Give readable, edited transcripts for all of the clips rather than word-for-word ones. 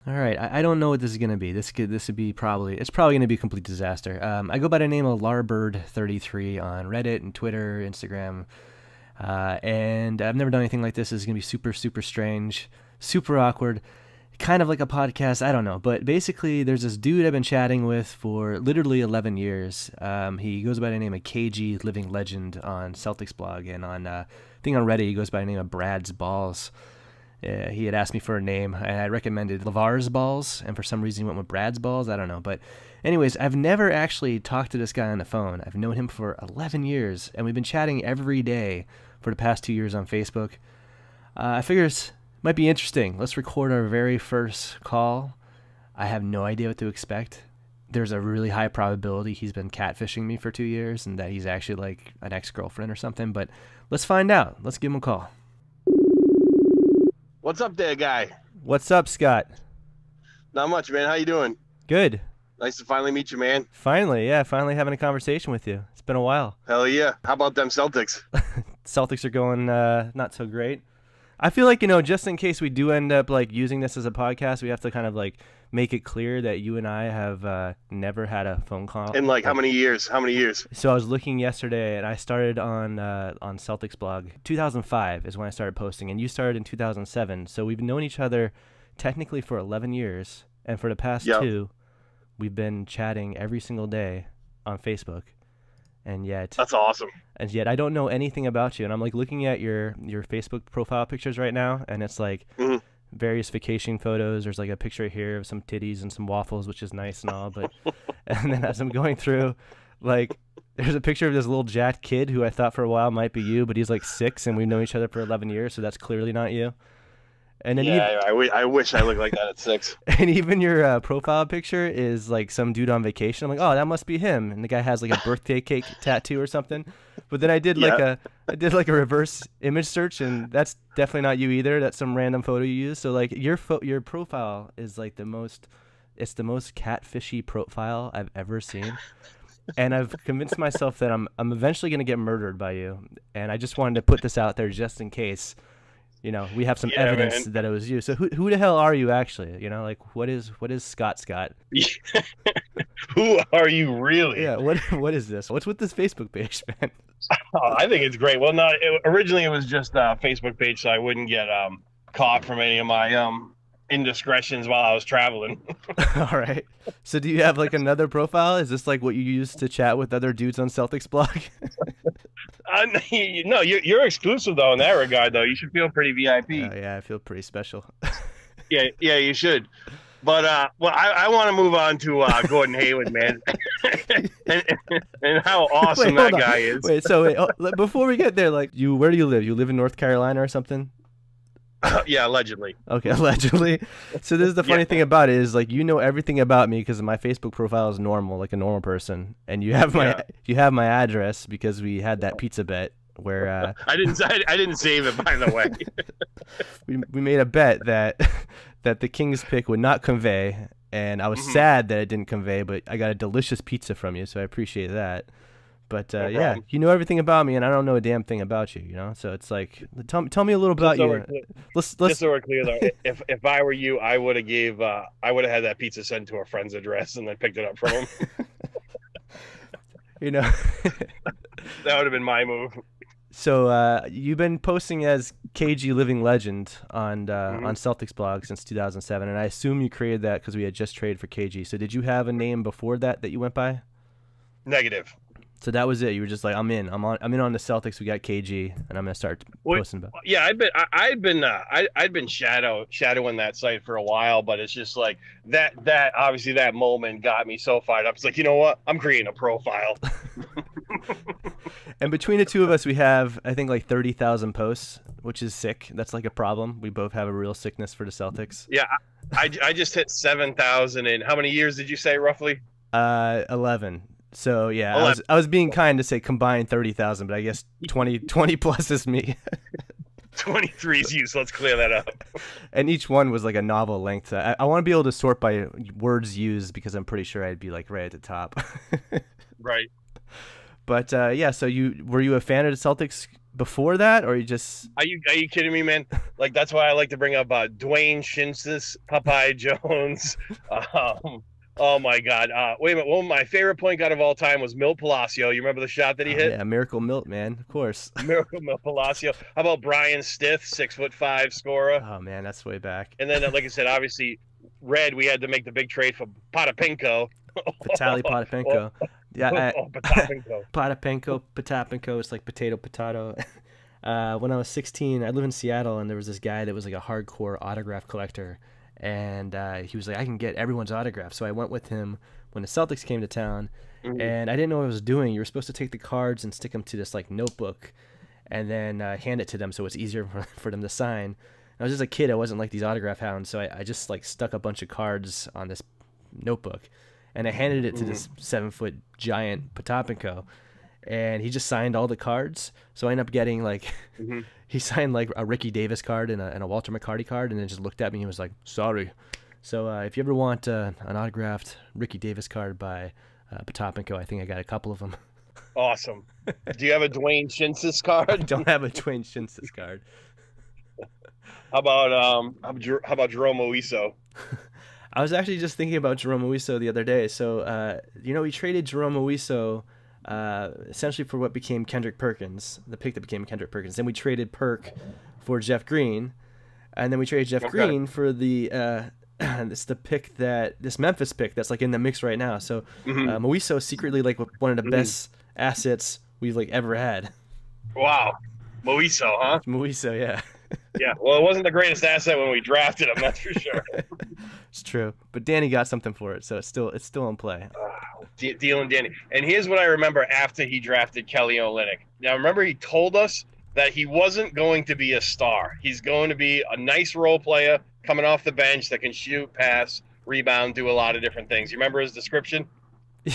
All right, I don't know what this is gonna be. This would be it's probably gonna be a complete disaster. I go by the name of Larbird33 on Reddit and Twitter, Instagram, and I've never done anything like this. This is gonna be super strange, super awkward, kind of like a podcast. I don't know, but basically, there's this dude I've been chatting with for literally 11 years. He goes by the name of KG Living Legend on Celtics blog, and on I think on Reddit he goes by the name of Brad's Balls. He had asked me for a name, and I recommended Lavar's Balls, and for some reason he went with Brad's Balls. I don't know. But anyways, I've never actually talked to this guy on the phone. I've known him for 11 years, and we've been chatting every day for the past 2 years on Facebook. I figure it might be interesting. Let's record our very first call. I have no idea what to expect. There's a really high probability he's been catfishing me for 2 years and that he's actually like an ex-girlfriend or something. But let's find out. Let's give him a call. What's up there, guy? What's up, Scott? Not much, man. How you doing? Good. Nice to finally meet you, man. Finally, yeah, finally having a conversation with you. It's been a while. Hell yeah. How about them Celtics? Celtics are going not so great. I feel like, just in case we do end up like using this as a podcast, we have to kind of like make it clear that you and I have never had a phone call. In like how many years? How many years? So I was looking yesterday, and I started on Celtics blog. 2005 is when I started posting, and you started in 2007. So we've known each other technically for 11 years, and for the past two, we've been chatting every single day on Facebook. And yet that's awesome. And yet I don't know anything about you. And I'm like looking at your Facebook profile pictures right now, and it's like various vacation photos. There's like a picture here of some titties and some waffles, which is nice and all. But and then as I'm going through, like there's a picture of this little jacked kid who I thought for a while might be you, but he's like 6, and we've known each other for 11 years, so that's clearly not you. And then I wish I looked like that at 6. And even your profile picture is like some dude on vacation. I'm like, oh, that must be him. And the guy has like a birthday cake tattoo or something. But then I did like a reverse image search, and that's definitely not you either. That's some random photo you use. So like your profile is like the most catfishy profile I've ever seen. And I've convinced myself that I'm eventually gonna get murdered by you. And I just wanted to put this out there just in case. We have some evidence that it was you. So who the hell are you actually? Like what is Scott? Who are you really? Yeah. What is this? What's with this Facebook page, man? Oh, I think it's great. Well, no, originally it was just a Facebook page, so I wouldn't get caught from any of my indiscretions while I was traveling. All right. So do you have like another profile? Is this like what you use to chat with other dudes on Celtics blog? No, you're exclusive though in that regard. Though you should feel pretty VIP. Yeah, I feel pretty special. yeah, you should. But I want to move on to Gordon Hayward, man, and how awesome that guy is. Before we get there, like where do you live? You live in North Carolina or something? Yeah, allegedly. Okay, allegedly. So this is the funny thing about it is like everything about me because my Facebook profile is normal, like a normal person, and you have my address because we had that pizza bet where I didn't save it, by the way. we made a bet that the Kings pick would not convey, and I was sad that it didn't convey, but I got a delicious pizza from you, so I appreciate that. But yeah, you know everything about me, and I don't know a damn thing about you. So it's like, tell me a little about you. Just so we're clear, though, if I were you, I would have had that pizza sent to a friend's address and then picked it up from him. That would have been my move. So you've been posting as KG Living Legend on Celtics blog since 2007, and I assume you created that because we had just traded for KG. So did you have a name before that you went by? Negative. So that was it. You were just like, I'm in on the Celtics. We got KG, and I'm gonna start posting about. Yeah, I'd been shadowing that site for a while, but it's just like that obviously that moment got me so fired up. It's like, you know what? I'm creating a profile. And between the two of us, we have I think like 30,000 posts, which is sick. That's like a problem. We both have a real sickness for the Celtics. Yeah, I just hit 7,000 in how many years did you say roughly? 11. So yeah, I was being kind to say combined 30,000, but I guess 20 plus is me. 23 is you, so let's clear that up. And each one was like a novel length. I want to be able to sort by words used because I'm pretty sure I'd be like right at the top. Right. But yeah, so were you a fan of the Celtics Before that, or you just? Are you kidding me, man? Like that's why I like to bring up Dwayne Shinsis, Popeye Jones. Oh my God! Wait a minute. One of my favorite point guard of all time was Milt Palacio. You remember the shot that he Oh, hit? yeah, Miracle Milt, man, of course. Miracle Milt Palacio. How about Brian Stith, 6'5" scorer? Oh man, that's way back. And then, like I said, obviously, Red. We had to make the big trade for Potapinko. Vitali Potapenko. Yeah, Potapinko. Potapenko. It's like potato. When I was 16, I lived in Seattle, and there was this guy that was like a hardcore autograph collector, and he was like, I can get everyone's autograph. So I went with him when the Celtics came to town, and I didn't know what I was doing. You were supposed to take the cards and stick them to this like notebook, and then hand it to them so it's easier for them to sign. I was just a kid. I wasn't like these autograph hounds, so I just like stuck a bunch of cards on this notebook, and I handed it to this 7-foot giant Potapenko, and he just signed all the cards. So I ended up getting like he signed like a Ricky Davis card and a Walter McCarty card, and then just looked at me and was like, sorry. So if you ever want an autographed Ricky Davis card by Potapenko, I think I got a couple of them. Awesome. Do you have a Dwayne Shinsis card? I don't have a Dwayne Shinsis card. How about Jerome Oiso? I was actually just thinking about Jerome Oiso the other day. So, we traded Jerome Oiso essentially for what became Kendrick Perkins, the pick that became Kendrick Perkins. Then we traded Perk for Jeff Green, and then we traded Jeff Green for the this Memphis pick that's like in the mix right now. So, Oiso is secretly like one of the best assets we've like ever had. Wow, Moiso, huh? Moiso, yeah. Yeah, well, it wasn't the greatest asset when we drafted him, that's for sure. It's true, but Danny got something for it, so it's still in play. Dealing Danny. And here's what I remember after he drafted Kelly Olynyk. Now, remember he told us that he wasn't going to be a star. He's going to be a nice role player coming off the bench that can shoot, pass, rebound, do a lot of different things. You remember his description?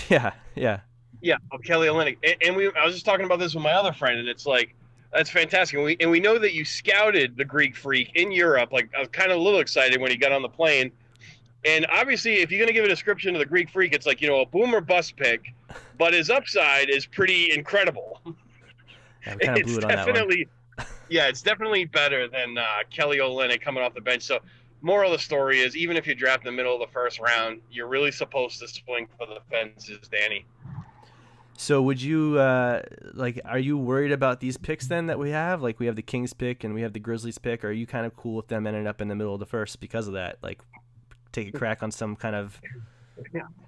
Yeah. Yeah, of Kelly Olynyk. And I was just talking about this with my other friend, and it's like, that's fantastic. And we know that you scouted the Greek Freak in Europe. Like, I was kind of a little excited when he got on the plane. And obviously, if you're going to give a description of the Greek Freak, it's like, a boom or bust pick. But his upside is pretty incredible. Yeah, we kind of blew it on that one. Yeah, it's definitely better than Kelly Olynyk coming off the bench. So, moral of the story is, even if you draft in the middle of the first round, you're really supposed to swing for the fences, Danny. So would you are you worried about these picks then that we have? Like we have the Kings pick and we have the Grizzlies pick. Or are you kind of cool with them ending up in the middle of the first because of that? Like take a crack on some kind of.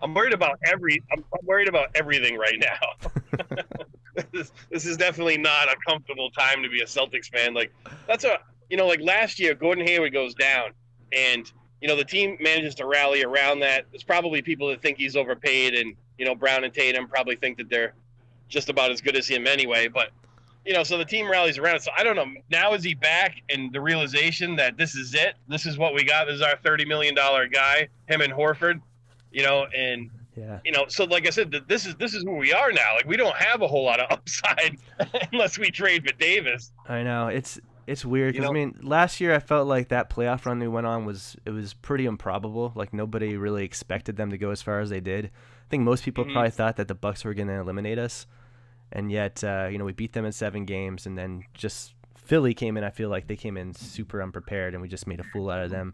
I'm worried about I'm worried about everything right now. This is definitely not a comfortable time to be a Celtics fan. Like like last year, Gordon Hayward goes down, and the team manages to rally around that. There's probably people that think he's overpaid, and Brown and Tatum probably think that they're just about as good as him anyway. But so the team rallies around it. So I don't know. Now is he back, and the realization that this is it? This is what we got. This is our $30 million guy. Him and Horford. And yeah. So like I said, this is who we are now. Like we don't have a whole lot of upside unless we trade for Davis. I know it's weird because I mean last year I felt like that playoff run we went on was pretty improbable. Like nobody really expected them to go as far as they did. I think most people probably thought that the Bucks were going to eliminate us, and yet we beat them in 7 games, and then just Philly came in. I feel like they came in super unprepared, and we just made a fool out of them.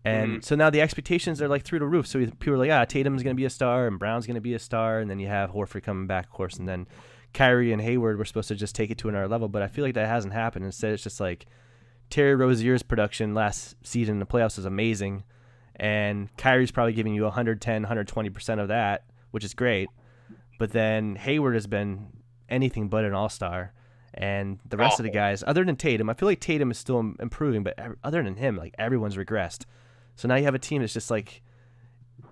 And so now the expectations are like through the roof. So people are like, Tatum's going to be a star, and Brown's going to be a star, and then you have Horford coming back, of course, and then Kyrie and Hayward were supposed to just take it to another level, but I feel like that hasn't happened. Instead, it's just like Terry Rozier's production last season in the playoffs was amazing, and Kyrie's probably giving you 110, 120% of that, which is great. But then Hayward has been anything but an all-star, and the rest of the guys, other than Tatum, I feel like Tatum is still improving, but other than him, like everyone's regressed. So now you have a team that's just like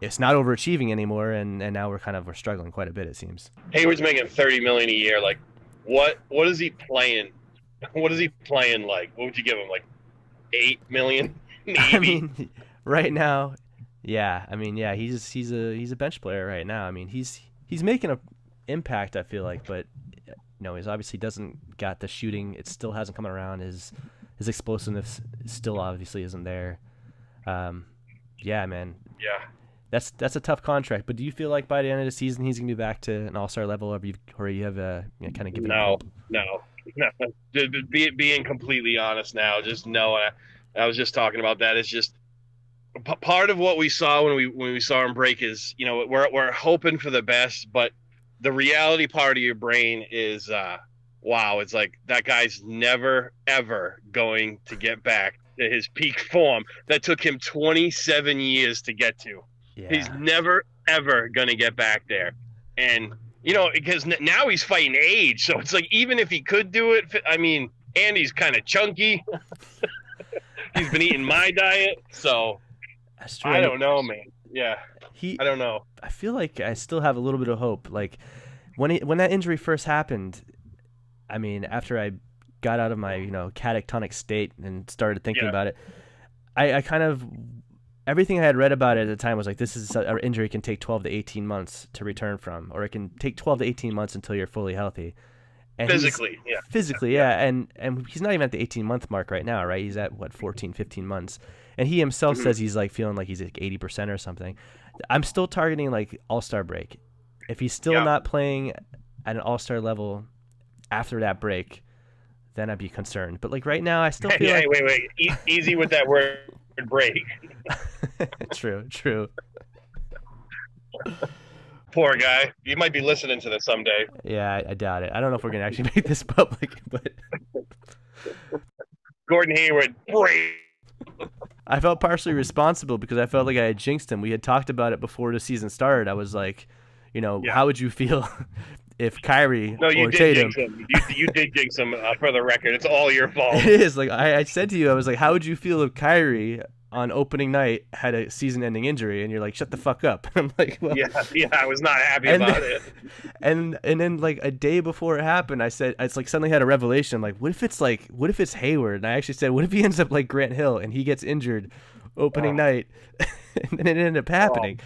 it's not overachieving anymore, and now we're struggling quite a bit, it seems. Hayward's making $30 million a year. Like, what is he playing? What is he playing like? What would you give him? Like $8 million, maybe? I mean, right now, yeah. I mean, yeah, he's a bench player right now. I mean, he's making an impact, I feel like, but he's obviously doesn't got the shooting. It still hasn't come around. His explosiveness still obviously isn't there. Yeah, man. Yeah. That's a tough contract, but do you feel like by the end of the season he's gonna be back to an all-star level, or you have kind of given no, up? No, No, being completely honest now, just know I was just talking about that. It's just part of what we saw when we saw him break is, we're hoping for the best, but the reality part of your brain is wow, it's like that guy's never ever going to get back to his peak form that took him 27 years to get to. Yeah. He's never ever going to get back there. And because now he's fighting age, so it's like even if he could do it, I mean, Andy's kind of chunky. He's been eating my diet, so That's true. I don't know, man. Yeah, I don't know. I feel like I still have a little bit of hope. Like when that injury first happened, I mean, after I got out of my catatonic state and started thinking about it, I kind of everything I had read about it at the time was like, this is an injury can take 12 to 18 months to return from, or it can take 12 to 18 months until you're fully healthy. And physically, and he's not even at the 18-month mark right now, right? He's at what, 14, 15 months. And he himself says he's like feeling like he's like 80% or something. I'm still targeting like All-Star break. If he's still not playing at an All-Star level after that break, then I'd be concerned. But like right now, I still feel like... Wait. Easy with that word break. True. Poor guy. You might be listening to this someday. Yeah, I doubt it. I don't know if we're going to actually make this public, but... Gordon Hayward, break. I felt partially responsible because I felt like I had jinxed him. We had talked about it before the season started. I was like, how would you feel if Kyrie or Tatum... Jinx him. You did jinx him, for the record. It's all your fault. It is. Like I said to you, I was like, how would you feel if Kyrie on opening night had a season-ending injury? And you're like, shut the fuck up. I'm like, well... Yeah, I was not happy about it. And then like a day before it happened, I said, it's like suddenly had a revelation. Like, what if it's Hayward? And I actually said, what if he ends up like Grant Hill and he gets injured opening night, and then it ended up happening?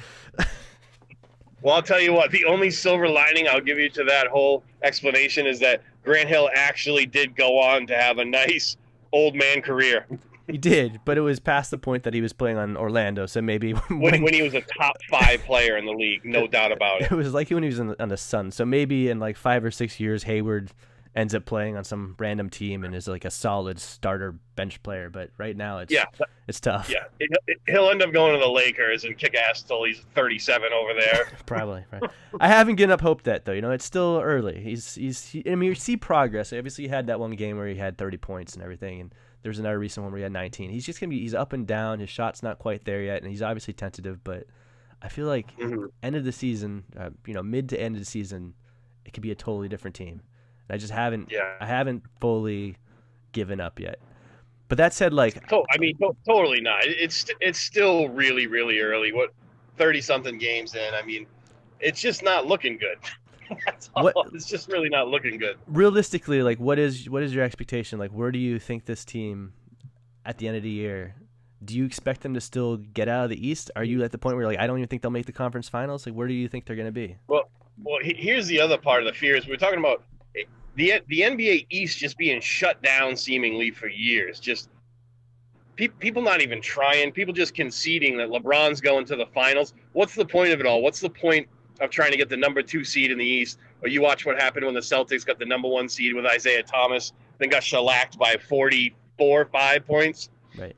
Well, I'll tell you what, the only silver lining I'll give you to that whole explanation is that Grant Hill actually did go on to have a nice old man career. He did, but it was past the point that he was playing on Orlando, so maybe... When he was a top 5 player in the league, no doubt about it. It was like when he was on the Suns, so maybe in like 5 or 6 years, Hayward ends up playing on some random team and is like a solid starter bench player, but right now it's tough. Yeah, he'll end up going to the Lakers and kick ass till he's 37 over there. Probably. Right. I haven't given up hope that though. It's still early. I mean, you see progress. Obviously, he had that one game where he had 30 points and everything, and there's another recent one where he had 19. He's just he's up and down. His shot's not quite there yet, and he's obviously tentative. But I feel like end of the season, mid to end of the season, it could be a totally different team. I just haven't. Yeah. I haven't fully given up yet. But that said, like, totally not. It's still really, really early. 30-something games in. I mean, it's just not looking good. That's all. It's just really not looking good. Realistically, like, what is your expectation? Like, where do you think this team at the end of the year? Do you expect them to still get out of the East? Are you at the point where like I don't even think they'll make the conference finals? Like, where do you think they're going to be? Well, here's the other part of the fears. We're talking about the NBA East just being shut down seemingly for years. Just people not even trying. People just conceding that LeBron's going to the finals. What's the point of it all? What's the point of trying to get the number 2 seed in the East? Or you watch what happened when the Celtics got the number 1 seed with Isaiah Thomas, then got shellacked by 5 points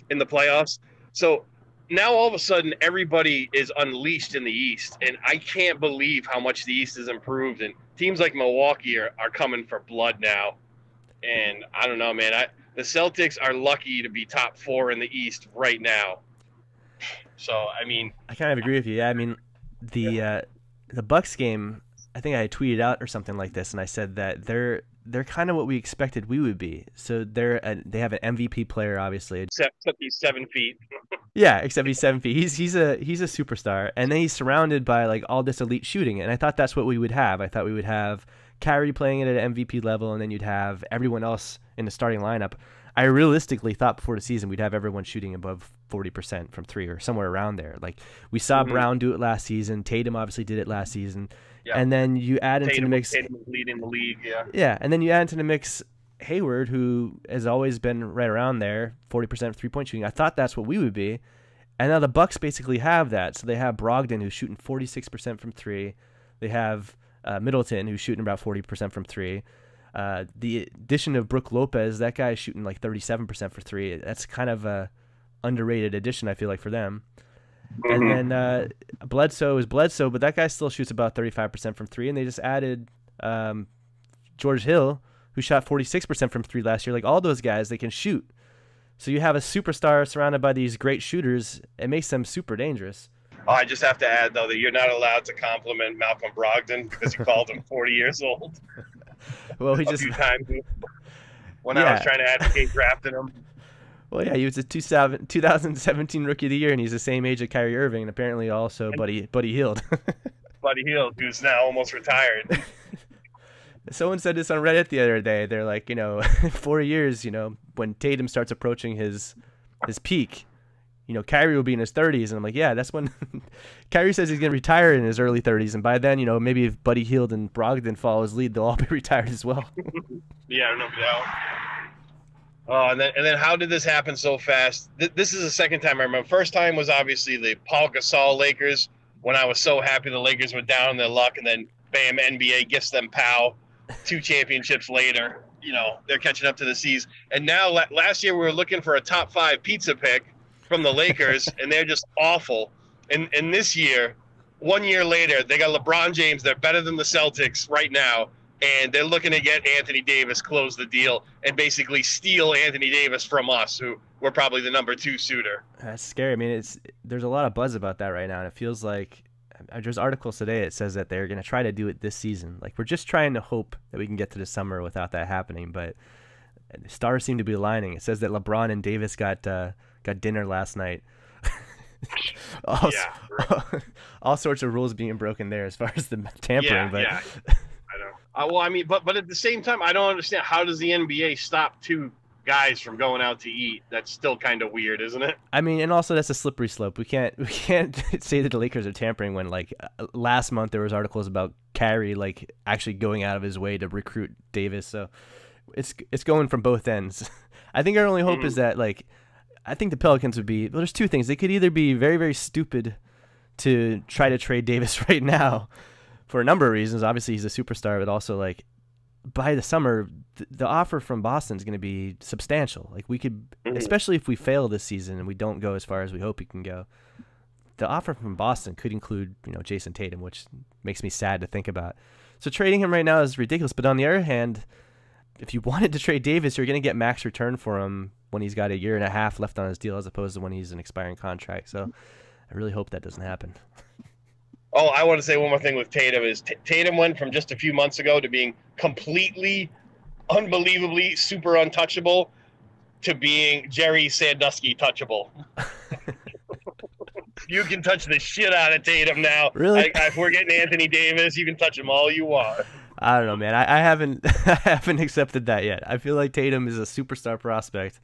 in the playoffs. So now all of a sudden everybody is unleashed in the East, and I can't believe how much the East has improved. And teams like Milwaukee are coming for blood now. And I don't know, man. The Celtics are lucky to be top 4 in the East right now. So, I mean... I kind of agree with you. Yeah, I mean, the Bucks game, I think I had tweeted out or something like this, and I said that they're kind of what we expected we would be. So they have an MVP player, obviously. Except he's 7 feet. Yeah, except he's 7 feet. He's a superstar, and then he's surrounded by like all this elite shooting, and I thought that's what we would have. I thought we would have Kyrie playing it at an MVP level, and then you'd have everyone else in the starting lineup. I realistically thought before the season we'd have everyone shooting above 40% from 3 or somewhere around there. Like we saw Brown do it last season. Tatum obviously did it last season. Yeah. And then you add into the mix. Tatum leading the league, yeah. Yeah, and then you add into the mix Hayward, who has always been right around there, 40% 3-point shooting. I thought that's what we would be. And now the Bucks basically have that. So they have Brogdon, who's shooting 46% from 3. They have Middleton, who's shooting about 40% from 3. The addition of Brook Lopez, that guy is shooting like 37% for three. That's kind of a underrated addition, I feel like, for them. And then Bledsoe is Bledsoe, but that guy still shoots about 35% from three. And they just added George Hill, who shot 46% from three last year. Like, all those guys, they can shoot. So you have a superstar surrounded by these great shooters. It makes them super dangerous. Oh, I just have to add, though, that you're not allowed to compliment Malcolm Brogdon because you called him 40 years old. Well, he a few times when I was trying to advocate drafting him. Well, yeah, he was a 2017 Rookie of the Year, and he's the same age as Kyrie Irving, and apparently also Buddy Hield. Buddy Hield, who's now almost retired. Someone said this on Reddit the other day. They're like, 4 years, when Tatum starts approaching his peak, Kyrie will be in his 30s. And I'm like, yeah, that's when Kyrie says he's going to retire in his early 30s. And by then, maybe if Buddy Hield and Brogdon follow his lead, they'll all be retired as well. Yeah, no doubt. Oh, and then how did this happen so fast? This is the second time I remember. First time was obviously the Paul Gasol Lakers, when I was so happy the Lakers were down in their luck, and then bam, NBA gifts them Powell. 2 championships later, they're catching up to the C's. And now last year we were looking for a top 5 pizza pick from the Lakers, and they're just awful. And this year, 1 year later, they got LeBron James. They're better than the Celtics right now, and they're looking to get Anthony Davis, close the deal, and basically steal Anthony Davis from us, who we're probably the number 2 suitor. That's scary. I mean, there's a lot of buzz about that right now, and it feels like there's articles today that says that they're going to try to do it this season. Like, we're just trying to hope that we can get to the summer without that happening, but the stars seem to be aligning. It says that LeBron and Davis got dinner last night. All sorts of rules being broken there as far as the tampering. I know. Well, I mean, but at the same time, I don't understand, how does the NBA stop 2 guys from going out to eat? That's still kind of weird, isn't it? I mean, and also that's a slippery slope. We can't say that the Lakers are tampering when, like, last month there was articles about Kyrie like actually going out of his way to recruit Davis. So it's going from both ends. I think our only hope is that, like, I think the Pelicans would be, well, there's 2 things. They could either be very, very stupid to try to trade Davis right now for a number of reasons. Obviously he's a superstar, but also, like, by the summer, the offer from Boston is going to be substantial. Like, we could, especially if we fail this season and we don't go as far as we hope we can go, the offer from Boston could include, Jayson Tatum, which makes me sad to think about. So trading him right now is ridiculous. But on the other hand, if you wanted to trade Davis, you're going to get max return for him when he's got 1.5 years left on his deal, as opposed to when he's an expiring contract. So I really hope that doesn't happen. Oh, I want to say one more thing with Tatum is Tatum went from just a few months ago to being completely, unbelievably super untouchable to being Jerry Sandusky touchable. You can touch the shit out of Tatum now. Really? If we're getting Anthony Davis, you can touch him all you want. I don't know, man. I haven't accepted that yet. I feel like Tatum is a superstar prospect.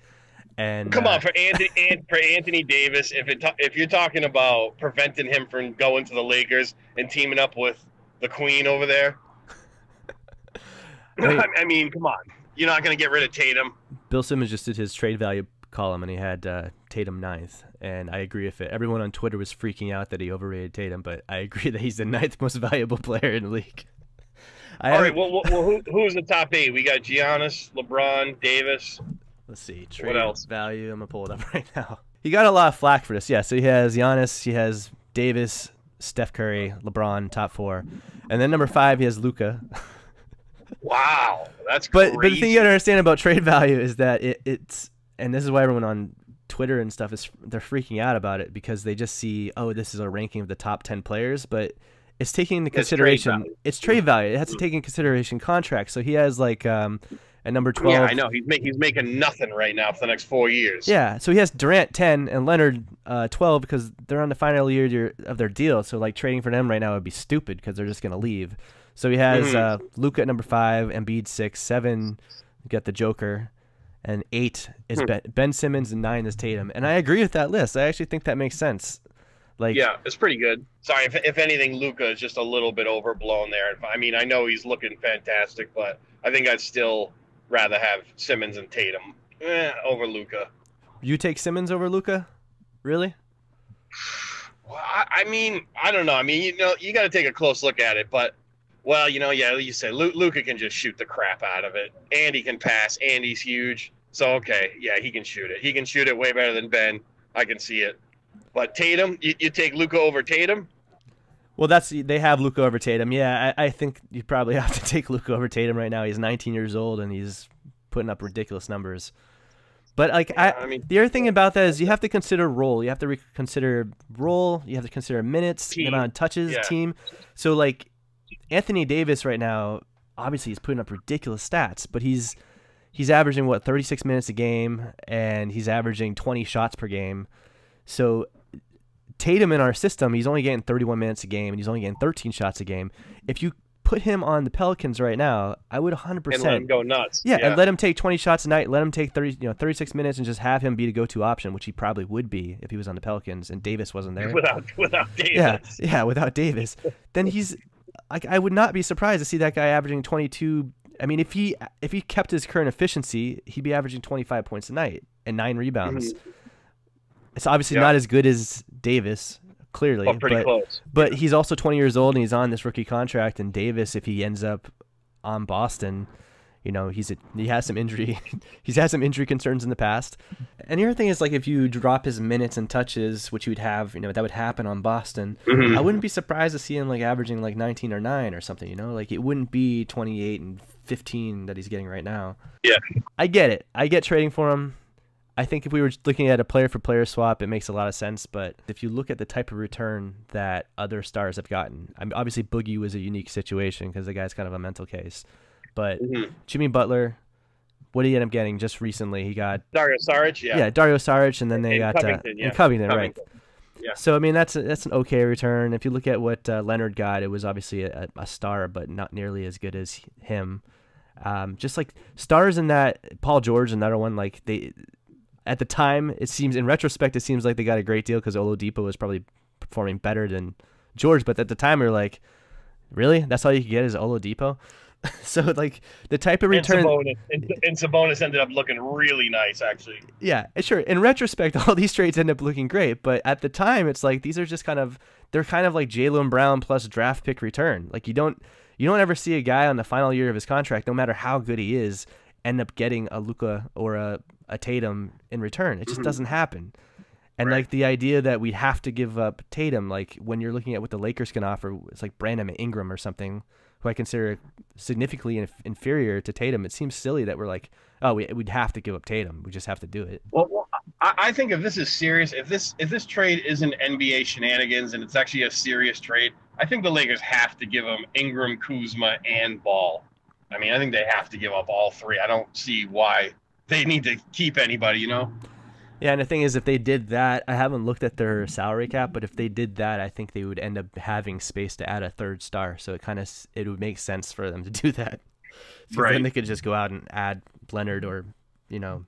And come on, for Anthony Davis, if you're talking about preventing him from going to the Lakers and teaming up with the Queen over there, I mean, come on, you're not going to get rid of Tatum. Bill Simmons just did his trade value column, and he had Tatum 9th, and I agree with it. Everyone on Twitter was freaking out that he overrated Tatum, but I agree that he's the 9th most valuable player in the league. All right, well, who's the top 8? We got Giannis, LeBron, Davis. Let's see. Trade what else? Value. I'm going to pull it up right now. He got a lot of flack for this. Yeah, so he has Giannis, he has Davis, Steph Curry, LeBron, top 4. And then number 5, he has Luka. Wow, that's crazy. But the thing you got to understand about trade value is that it's, and this is why everyone on Twitter and stuff, they're freaking out about it, because they just see, oh, this is a ranking of the top 10 players, but it's taking into consideration, it's trade value. It has to take into consideration contracts. So he has like at number 12. Yeah, I know. He's making nothing right now for the next 4 years. Yeah, so he has Durant 10 and Leonard 12 because they're on the final year of their deal. So like trading for them right now would be stupid because they're just going to leave. So he has Luka at number 5, Embiid 6, 7, you got the Joker, and 8 is Ben Simmons, and 9 is Tatum. And I agree with that list. I actually think that makes sense. Like, yeah, it's pretty good. Sorry, if anything, Luka is just a little bit overblown there. I mean, I know he's looking fantastic, but I think I'd still rather have Simmons and Tatum over Luka. You take Simmons over Luka? Really? Well, I mean, I don't know. I mean, you know, you got to take a close look at it. But Well, yeah, you said Luka can just shoot the crap out of it, and he can pass, and he's huge. So okay, yeah, he can shoot it. He can shoot it way better than Ben. I can see it. But Tatum, you take Luka over Tatum? Well, they have Luka over Tatum. Yeah, I think you probably have to take Luka over Tatum right now. He's 19 years old and he's putting up ridiculous numbers. But like, the other thing about that is you have to consider role. You have to consider role. You have to consider minutes, the amount of touches, team. So like, Anthony Davis right now, obviously he's putting up ridiculous stats, but he's averaging 36 minutes a game, and he's averaging 20 shots per game. So Tatum in our system, he's only getting 31 minutes a game, and he's only getting 13 shots a game. If you put him on the Pelicans right now, I would 100% and let him go nuts. Yeah, and let him take 20 shots a night. Let him take 36 minutes, and just have him be the go-to option, which he probably would be if he was on the Pelicans and Davis wasn't there. Without Davis. Yeah, without Davis, then he's like, I would not be surprised to see that guy averaging 22. I mean, if he kept his current efficiency, he'd be averaging 25 points a night and 9 rebounds. Mm-hmm. It's obviously not as good as Davis, clearly, pretty close. But he's also 20 years old and he's on this rookie contract. And Davis, if he ends up on Boston, he has some injury. He's had some injury concerns in the past. And the other thing is, like, if you drop his minutes and touches, which you would have, that would happen on Boston. Mm-hmm. I wouldn't be surprised to see him like averaging like 19 or 9 or something. Like it wouldn't be 28 and 15 that he's getting right now. Yeah, I get it. I get trading for him. I think if we were looking at a player-for-player swap, it makes a lot of sense. But if you look at the type of return that other stars have gotten, obviously Boogie was a unique situation because the guy's kind of a mental case. But Jimmy Butler, what did he end up getting just recently? He got Dario Saric, yeah, Dario Saric, and then they got Covington, right? Yeah. So I mean that's an okay return. If you look at what Leonard got, it was obviously a star, but not nearly as good as him. Just like stars in that, Paul George, another one. Like at the time, it seems, in retrospect, it seems like they got a great deal because Oladipo was probably performing better than George. But at the time, we were like, really? That's all you could get is Oladipo? So, like, the type of return... And Sabonis ended up looking really nice, actually. Yeah, sure. In retrospect, all these trades end up looking great. But at the time, it's like, these are just they're kind of like Jaylen Brown plus draft pick return. Like, you don't ever see a guy on the final year of his contract, no matter how good he is, end up getting a Luka or a Tatum in return. It just doesn't happen. And like the idea that we'd have to give up Tatum, like when you're looking at what the Lakers can offer, it's like Brandon Ingram or something, who I consider significantly inferior to Tatum. It seems silly that we're like, oh, we'd have to give up Tatum. We just have to do it. Well, I think if this is serious, if this trade isn't NBA shenanigans and it's actually a serious trade, I think the Lakers have to give them Ingram, Kuzma, and Ball. I mean, I think they have to give up all three. I don't see why they need to keep anybody, Yeah, and the thing is, if they did that, I haven't looked at their salary cap, but if they did that, I think they would end up having space to add a third star. So it would make sense for them to do that. Right. Then they could just go out and add Leonard or, and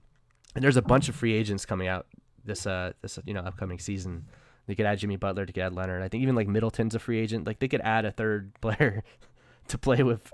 there's a bunch of free agents coming out this upcoming season. They could add Jimmy Butler, they could add Leonard. I think even like Middleton's a free agent. Like they could add a third player to play with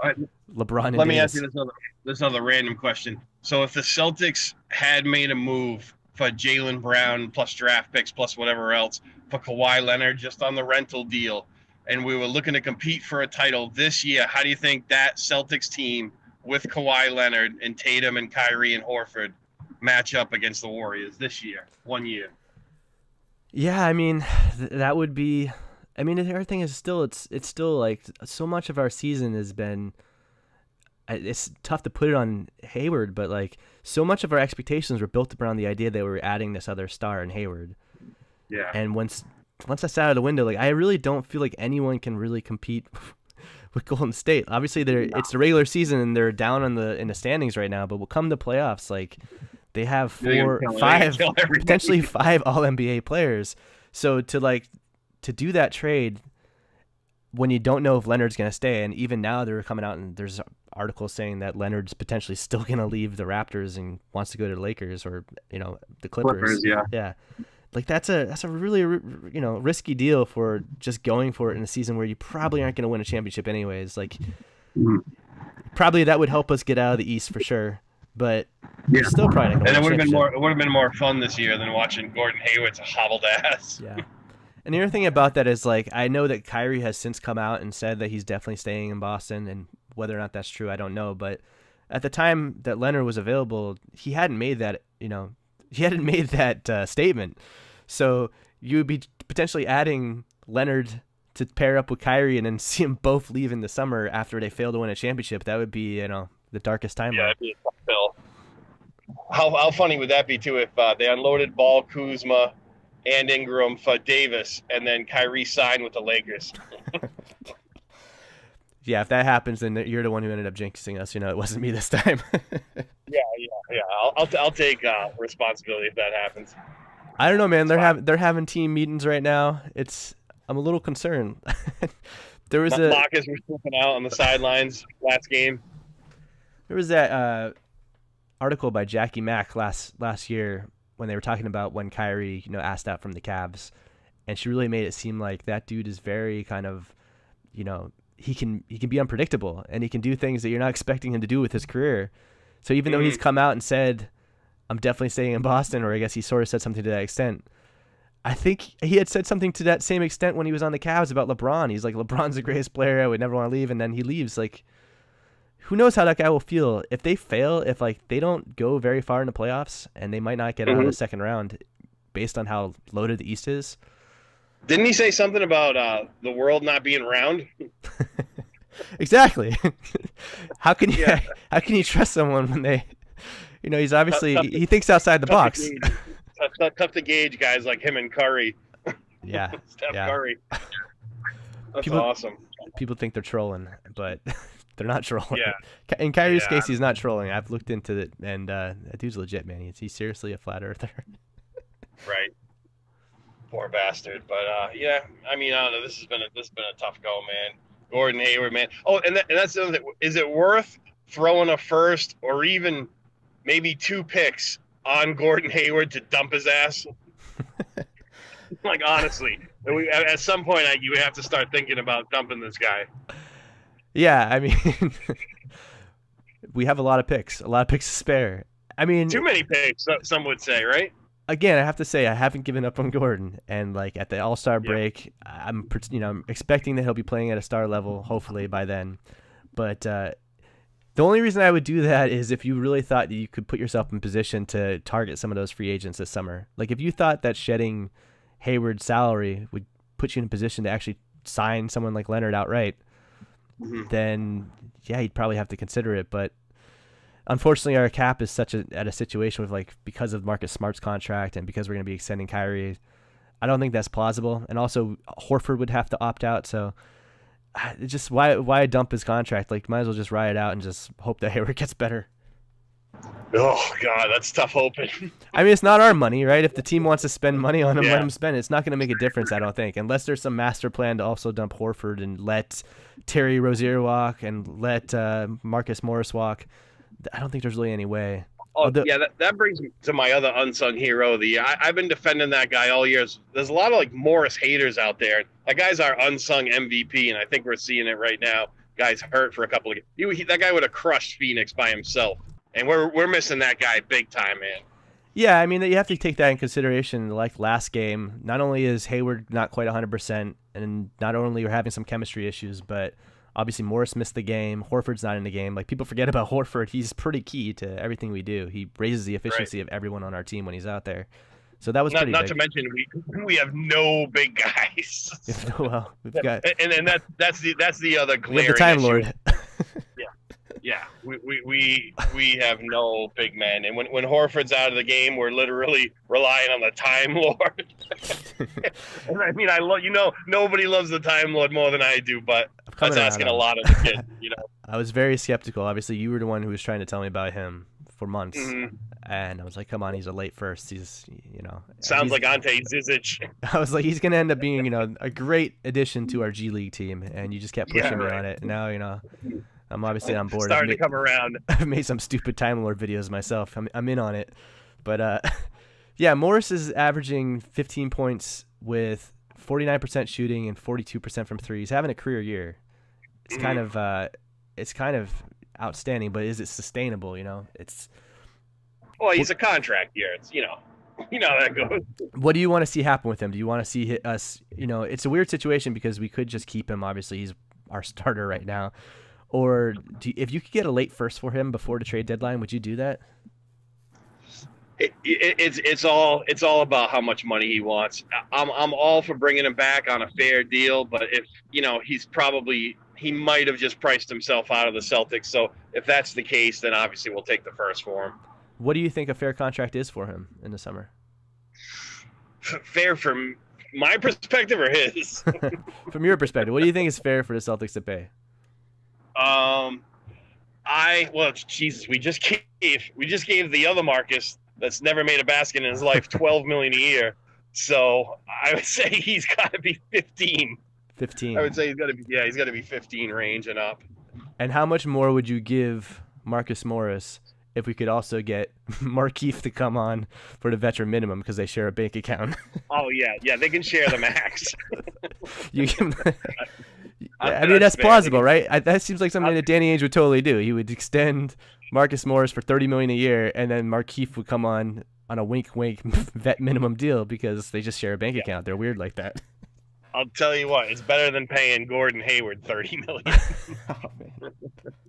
LeBron and Let me Davis. ask you this other random question. So if the Celtics had made a move for Jaylen Brown plus draft picks plus whatever else for Kawhi Leonard just on the rental deal, and we were looking to compete for a title this year, how do you think that Celtics team with Kawhi Leonard and Tatum and Kyrie and Horford match up against the Warriors this year, 1 year? Yeah, I mean, that would be... I mean, the other thing is it's still like so much of our season has been, it's tough to put it on Hayward, but like so much of our expectations were built around the idea that we were adding this other star in Hayward. Yeah. And once that's out of the window, like I really don't feel like anyone can really compete with Golden State. Obviously, it's the regular season and they're down in the standings right now, but we'll come to playoffs, like they have potentially 5 All-NBA players. So to do that trade when you don't know if Leonard's going to stay, and even now they're coming out and there's articles saying that Leonard's potentially still going to leave the Raptors and wants to go to the Lakers or the Clippers. Yeah. Like that's a really risky deal for just going for it in a season where you probably aren't going to win a championship anyways. Like probably that would help us get out of the East for sure, but still probably not. And it would have been more fun this year than watching Gordon Hayward's hobbled ass. Yeah. And the other thing about that is, like, I know that Kyrie has since come out and said that he's definitely staying in Boston, and whether or not that's true, I don't know. But at the time that Leonard was available, he hadn't made that, statement. So you would be potentially adding Leonard to pair up with Kyrie and then see them both leave in the summer after they fail to win a championship. That would be, the darkest timeline. Yeah, it'd be a tough pill. How funny would that be too if they unloaded Ball, Kuzma, and Ingram for Davis, and then Kyrie signed with the Lakers? Yeah, if that happens, then you're the one who ended up jinxing us. It wasn't me this time. Yeah. I'll take responsibility if that happens. I don't know, man. They're having team meetings right now. I'm a little concerned. There was Marcus was flipping out on the sidelines last game. There was that article by Jackie Mack last year when they were talking about when Kyrie, asked out from the Cavs, and she really made it seem like that dude is very kind of, he can be unpredictable, and he can do things that you're not expecting him to do with his career. So even though he's come out and said, I'm definitely staying in Boston, or I guess he sort of said something to that extent, I think he had said something to that same extent when he was on the Cavs about LeBron. He's like, LeBron's the greatest player, I would never want to leave, and then he leaves. Like, who knows how that guy will feel if they fail, if they don't go very far in the playoffs, and they might not get out of the second round based on how loaded the East is. Didn't he say something about the world not being round? Exactly. How can you trust someone when they, he's obviously he thinks outside the box. Tough to gauge guys like him and Curry. Yeah, Steph Curry. That's awesome. People think they're trolling, but they're not trolling. Yeah. In Kyrie's case, he's not trolling. I've looked into it, and that dude's legit, man. He's seriously a flat earther. Right. Poor bastard. But yeah, I mean, I don't know. This has been a tough go, man. Gordon Hayward, man. Oh, and that's the other thing. Is it worth throwing a first or even maybe 2 picks on Gordon Hayward to dump his ass? Like, honestly, at some point, you have to start thinking about dumping this guy. Yeah, I mean, we have a lot of picks to spare. I mean, too many picks, some would say, right? Again, I have to say I haven't given up on Gordon, and like at the All-Star break, I'm expecting that he'll be playing at a star level, hopefully by then. But the only reason I would do that is if you really thought that you could put yourself in position to target some of those free agents this summer. Like if you thought that shedding Hayward's salary would put you in a position to actually sign someone like Leonard outright, then yeah, you'd probably have to consider it. But unfortunately, our cap is at a situation with, like, because of Marcus Smart's contract and because we're going to be extending Kyrie, I don't think that's plausible. And also, Horford would have to opt out. So, just why dump his contract? Like, might as well just ride it out and just hope that Hayward gets better. Oh God, that's tough hoping. I mean, it's not our money, right? If the team wants to spend money on him, let him spend it. It's not going to make a difference, I don't think, unless there's some master plan to also dump Horford and let Terry Rozier walk and let Marcus Morris walk. I don't think there's really any way. Oh, yeah, that brings me to my other unsung hero of the year. I've been defending that guy all year. There's a lot of, like, Morris haters out there. That guy's our unsung MVP, and I think we're seeing it right now. Guy's hurt for a couple of games. That guy would have crushed Phoenix by himself, and we're missing that guy big time, man. Yeah, I mean, you have to take that in consideration. Like last game, not only is Hayward not quite 100%, and not only are having some chemistry issues, but obviously Morris missed the game. Horford's not in the game. Like, people forget about Horford. He's pretty key to everything we do. He raises the efficiency of everyone on our team when he's out there. So that was pretty big. Not to mention we have no big guys. Well, we've got and that's the other glaring we have the Time Lord. Yeah, we have no big men, and when Horford's out of the game, we're literally relying on the Time Lord. And I mean, nobody loves the Time Lord more than I do, but that's asking a lot of the kid. I was very skeptical. Obviously, you were the one who was trying to tell me about him for months, and I was like, "Come on, he's a late first. He's sounds like Ante Zizic." I was like, he's gonna end up being a great addition to our G League team, and you just kept pushing me on it. Now I'm obviously on board. Starting to come around. I've made some stupid Time Lord videos myself. I'm in on it. But yeah, Morris is averaging 15 points with 49% shooting and 42% from three. He's having a career year. It's kind of outstanding, but is it sustainable? It's well, he's a contract year. It's You know how that goes. What do you want to see happen with him? Do you want to see us? You know, it's a weird situation because we could just keep him. Obviously, he's our starter right now. Or if you could get a late first for him before the trade deadline, would you do that? It's all about how much money he wants. I'm all for bringing him back on a fair deal, but if you know he might have just priced himself out of the Celtics. So if that's the case, then obviously we'll take the first for him. What do you think a fair contract is for him in the summer? Fair from my perspective or his? From your perspective, what do you think is fair for the Celtics to pay? Jesus, we just gave the other Marcus that's never made a basket in his life $12 million a year. So I would say he's got to be 15. 15. I would say he's got to be 15 range and up. And how much more would you give Marcus Morris if we could also get Markieff to come on for the veteran minimum because they share a bank account? Oh yeah, they can share the max. You can. I mean, that's plausible, right? That seems like something that Danny Ainge would totally do. He would extend Marcus Morris for $30 million a year, and then Markieff would come on a wink vet minimum deal because they just share a bank account. They're weird like that. I'll tell you what, it's better than paying Gordon Hayward $30 million. Oh, man.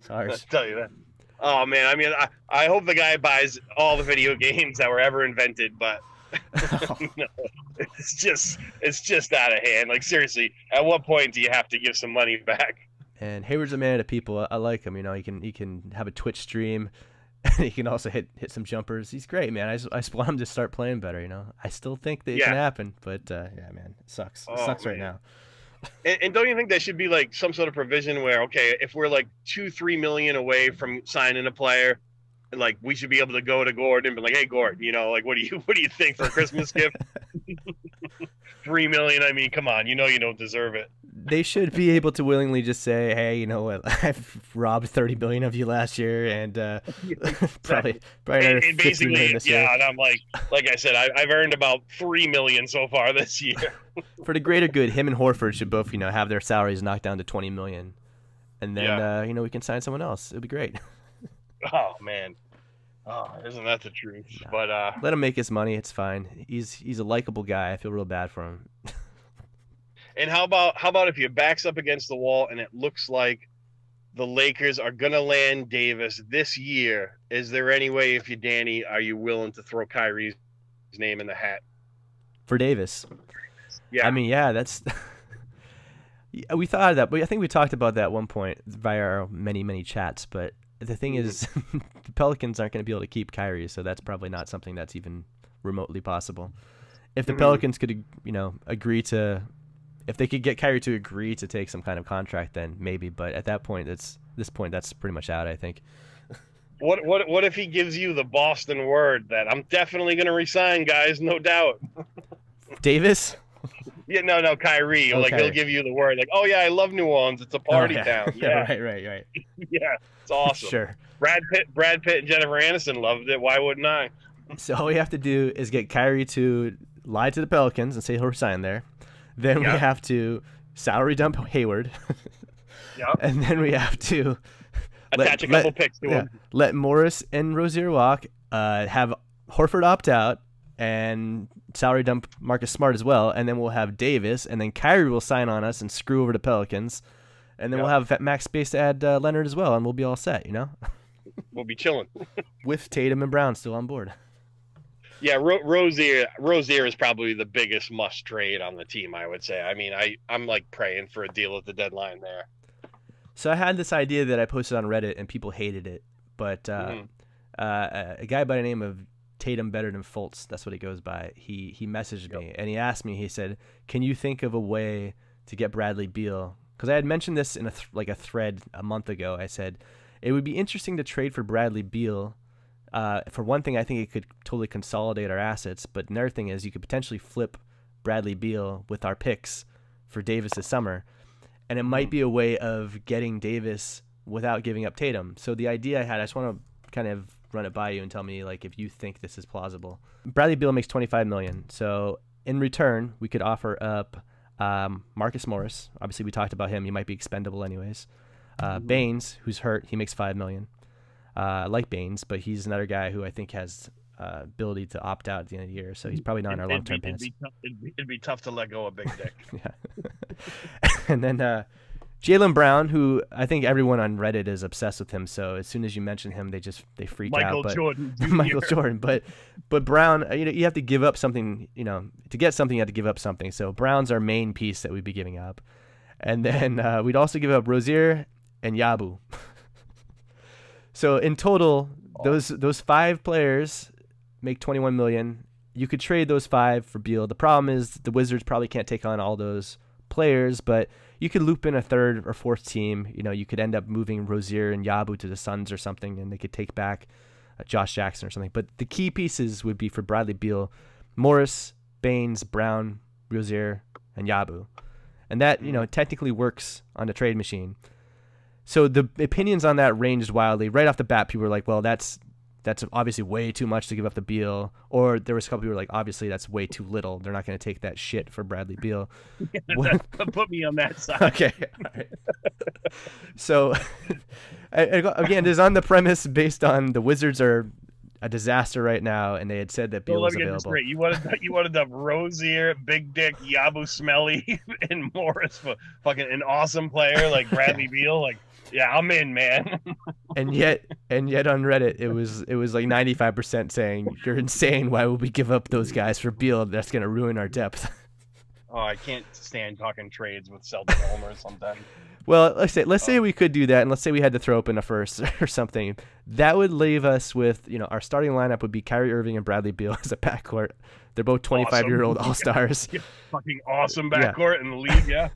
Sorry. I'll tell you that. Oh man, I mean, I hope the guy buys all the video games that were ever invented, but no, it's just out of hand. Like seriously, at what point do you have to give some money back? And Hayward's a man of the people. I like him. You know, he can have a Twitch stream. He can also hit some jumpers. He's great, man. I just want him to start playing better. You know, I still think that it can happen, but yeah, man, it sucks. It sucks right now. And don't you think there should be like some sort of provision where, okay, if we're like 2-3 million away from signing a player, like we should be able to go to Gordon and be like, hey, Gordon, you know, like what do you think for a Christmas gift? 3 million. I mean, come on, you know, you don't deserve it. They should be able to willingly just say, hey, you know what, I've robbed 30 billion of you last year, and probably and basically, this year. And I'm like I said, I've earned about 3 million so far this year. For the greater good, him and Horford should both, you know, have their salaries knocked down to 20 million, and then you know, we can sign someone else. It'd be great. Oh man, isn't that the truth? No. But let him make his money. It's fine. He's a likable guy. I feel real bad for him. And how about if your back's up against the wall and it looks like the Lakers are gonna land Davis this year? Is there any way, if you're Danny, are you willing to throw Kyrie's name in the hat for Davis? Yeah, I mean, yeah, that's. We thought of that, but I think we talked about that at one point via our many chats. But the thing is, the Pelicans aren't going to be able to keep Kyrie, so that's probably not something that's even remotely possible. If the Pelicans could, you know, if they could get Kyrie to agree to take some kind of contract, then maybe. But at that point, that's pretty much out, I think. What if he gives you the Boston word that I'm definitely going to resign, guys, no doubt? Davis? Yeah, no, Kyrie. Okay. Like he'll give you the word, like, oh yeah, I love New Orleans. It's a party town. Yeah, right. Yeah, it's awesome. Sure. Brad Pitt, and Jennifer Aniston loved it. Why wouldn't I? So all we have to do is get Kyrie to lie to the Pelicans and say he'll resign there. Then we have to salary dump Hayward. And then we have to attach a couple picks to him. Let Morris and Rozier walk. Have Horford opt out and salary dump Marcus Smart as well. And then we'll have Davis, and then Kyrie will sign on us and screw over the Pelicans. And then we'll have max space to add Leonard as well, and we'll be all set. You know, we'll be chilling with Tatum and Brown still on board. Yeah, Rozier is probably the biggest must trade on the team, I would say. I mean, I'm like praying for a deal at the deadline there. So I had this idea that I posted on Reddit and people hated it, but a guy by the name of Tatum Better Than Fultz, that's what he goes by. He messaged me and he asked me. He said, "Can you think of a way to get Bradley Beal?" Because I had mentioned this in a thread a month ago. I said it would be interesting to trade for Bradley Beal. For one thing, I think it could totally consolidate our assets. But another thing is you could potentially flip Bradley Beal with our picks for Davis this summer. And it might be a way of getting Davis without giving up Tatum. So the idea I had, I just want to kind of run it by you and tell me like if you think this is plausible. Bradley Beal makes $25 million. So in return, we could offer up Marcus Morris. Obviously, we talked about him. He might be expendable anyways. Baines, who's hurt, he makes $5 million. I like Baines, but he's another guy who I think has ability to opt out at the end of the year, so he's probably not in our long-term plans. It'd be tough to let go of Big Dick. Yeah. And then Jaylen Brown, who I think everyone on Reddit is obsessed with him. So as soon as you mention him, they freak out. But Michael Jordan, but Brown, you have to give up something. To get something, you have to give up something. So Brown's our main piece that we'd be giving up, and then we'd also give up Rozier and Yabu. So in total, those 5 players make $21 million. You could trade those 5 for Beal. The problem is the Wizards probably can't take on all those players, but you could loop in a 3rd or 4th team. You could end up moving Rozier and Yabu to the Suns or something, and they could take back Josh Jackson or something. But the key pieces would be for Bradley Beal, Morris, Baines, Brown, Rozier, and Yabu. And that, technically works on the trade machine. So the opinions on that ranged wildly. Right off the bat, people were like, well, that's obviously way too much to give up the Beal. Or there was a couple people who were like, obviously that's way too little. They're not going to take that shit for Bradley Beal. Put me on that side. Okay. All right. So, again, this is on the premise based on the Wizards are a disaster right now, and they had said that Beal was available. Great. You wanted to Rozier, Big Dick, Yabu Smelly, and Morris for fucking an awesome player like Bradley Beal. Like, yeah, I'm in, man. and yet on Reddit, it was like 95% saying you're insane. Why would we give up those guys for Beal? That's going to ruin our depth. Oh, I can't stand talking trades with Celtic homers sometimes. Well, let's say we could do that, and let's say we had to throw open a first or something. That would leave us with, our starting lineup would be Kyrie Irving and Bradley Beal as a backcourt. They're both 25-year-old all-stars. Fucking awesome backcourt in the league, yeah.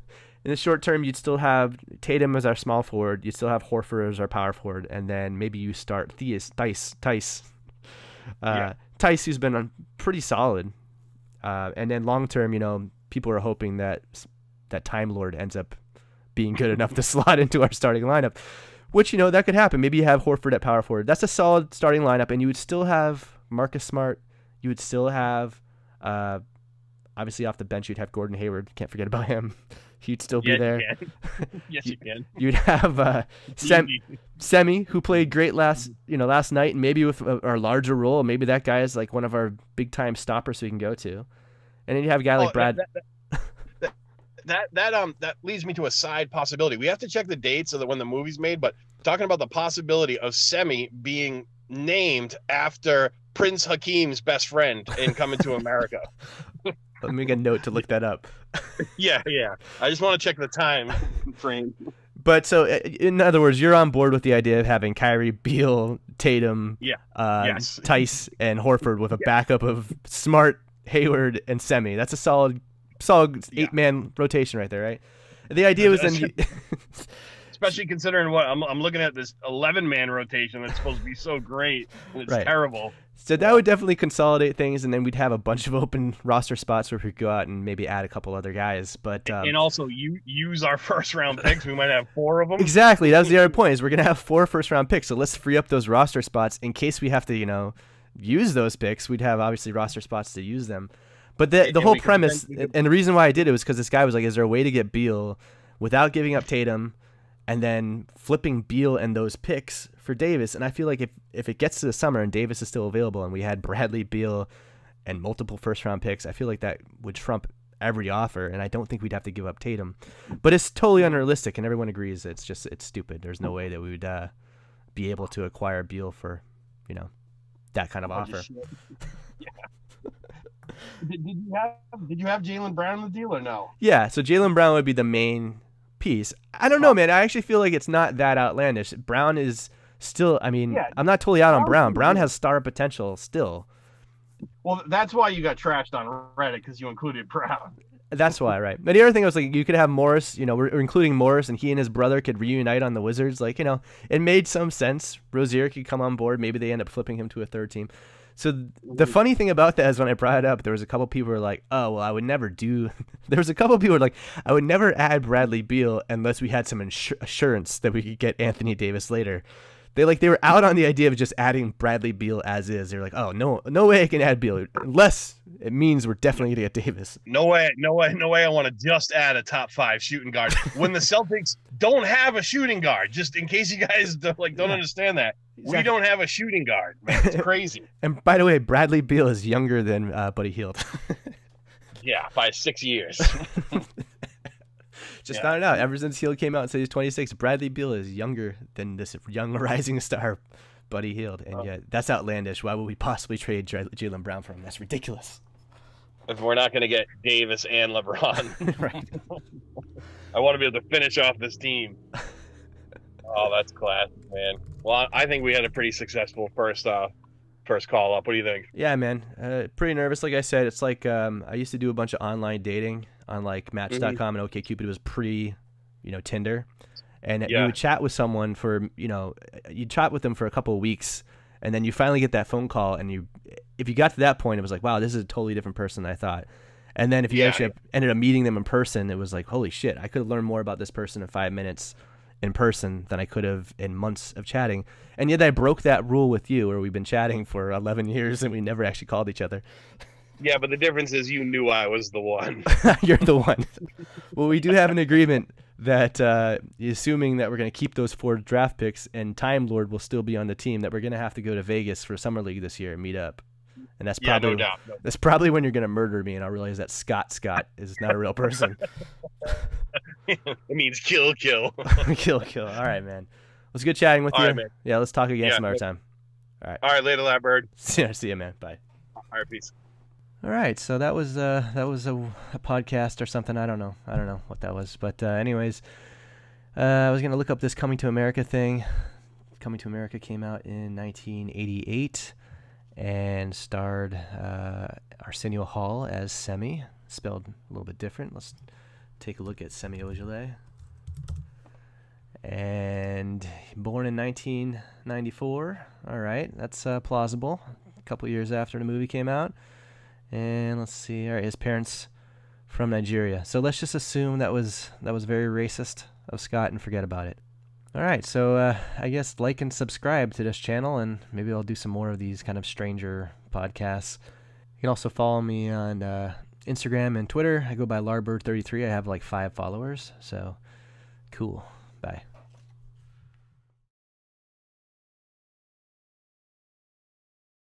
In the short term, you'd still have Tatum as our small forward. You'd still have Horford as our power forward, and then maybe you start Tice, who's been pretty solid. And then long term, people are hoping that Time Lord ends up being good enough to slot into our starting lineup, which, that could happen. Maybe you have Horford at power forward. That's a solid starting lineup, and you would still have Marcus Smart. You would still have, obviously off the bench, you'd have Gordon Hayward. Can't forget about him. He'd still be there. Yes, you can. You'd have Semi, who played great last night, and maybe with our larger role, maybe that guy is like one of our big time stoppers we can go to. And then you have a guy like Brad. That leads me to a side possibility. We have to check the dates of when the movie's made, but talking about the possibility of Semi being named after Prince Hakeem's best friend in Coming to America. Let me make a note to look that up. Yeah. I just want to check the time frame. But so, in other words, you're on board with the idea of having Kyrie, Beal, Tatum, yes. Tice, and Horford with a backup of Smart, Hayward, and Semi. That's a solid 8-man rotation right there, right? The idea was then... Especially considering what I'm looking at, this 11-man rotation that's supposed to be so great. It's terrible. So that would definitely consolidate things, and then we'd have a bunch of open roster spots where we could go out and maybe add a couple other guys. But and also use our first-round picks. We might have 4 of them. Exactly. That was the other point, is we're going to have 4 first-round picks. So let's free up those roster spots in case we have to, use those picks. We'd have, obviously, roster spots to use them. But the whole premise, and the reason why I did it was because this guy was like, is there a way to get Beal without giving up Tatum and then flipping Beal and those picks for Davis? And I feel like if it gets to the summer and Davis is still available and we had Bradley Beal and multiple first-round picks, I feel like that would trump every offer, and I don't think we'd have to give up Tatum. But it's totally unrealistic, and everyone agrees it's stupid. There's no way that we would be able to acquire Beal for, that kind of offer. Did you have Jaylen Brown in the deal or no? Yeah, so Jaylen Brown would be the main piece. I don't know, man. I actually feel like it's not that outlandish. Brown is still, I'm not totally out on Brown. Brown has star potential still. Well, that's why you got trashed on Reddit, because you included Brown. That's why, right? But the other thing was, like, you could have Morris, we're including Morris, and he and his brother could reunite on the Wizards. Like, it made some sense. Rozier could come on board. Maybe they end up flipping him to a third team. So the funny thing about that is when I brought it up, there was a couple people who were like, oh, well, I would never do. There was a couple people who were like, I would never add Bradley Beal unless we had some assurance that we could get Anthony Davis later. They were out on the idea of just adding Bradley Beal as is. They're like, oh, no way I can add Beal unless it means we're definitely going to get Davis. No way I want to just add a top 5 shooting guard when the Celtics don't have a shooting guard, just in case you guys don't understand that. We don't have a shooting guard, man. It's crazy. And by the way, Bradley Beal is younger than Buddy Hield. Yeah, by 6 years. Just found it out. Ever since Hield came out and said he's 26, Bradley Beal is younger than this young rising star, Buddy Hield. And yet, that's outlandish. Why would we possibly trade Jaylen Brown for him? That's ridiculous. If we're not going to get Davis and LeBron. Right. I want to be able to finish off this team. Oh, that's classic, man. Well, I think we had a pretty successful first call up. What do you think? Yeah, man. Pretty nervous. Like I said, it's like I used to do a bunch of online dating on like Match.com and OkCupid. It was pre, Tinder, and you would chat with someone for you'd chat with them for a couple of weeks, and then you finally get that phone call, and if you got to that point, it was like, wow, this is a totally different person than I thought. And then if you actually ended up meeting them in person, it was like, holy shit, I could have learned more about this person in 5 minutes in person than I could have in months of chatting. And yet I broke that rule with you, where we've been chatting for 11 years and we never actually called each other. Yeah, but the difference is you knew I was the one. You're the one. Well, we do have an agreement that assuming that we're going to keep those 4 draft picks and Time Lord will still be on the team, that we're going to have to go to Vegas for Summer League this year and meet up. And that's probably, no doubt. That's probably when you're going to murder me and I'll realize that Scott is not a real person. It means kill. Kill. All right, man. It was good chatting with you. Right, man. Yeah, let's talk again some other time. All right, later, lab bird. See you, man. Bye. All right, peace. All right, so that was a podcast or something. I don't know what that was, but anyways, I was gonna look up this Coming to America thing. Coming to America came out in 1988 and starred Arsenio Hall as Semi, spelled a little bit different. Let's take a look at Semi Ojeleye. And born in 1994. All right, that's plausible. A couple years after the movie came out. And let's see. All right, his parents from Nigeria. So let's just assume that was very racist of Scott and forget about it. All right, so I guess like and subscribe to this channel, and maybe I'll do some more of these kind of stranger podcasts. You can also follow me on Instagram and Twitter. I go by Larbird33. I have like 5 followers. So cool. Bye.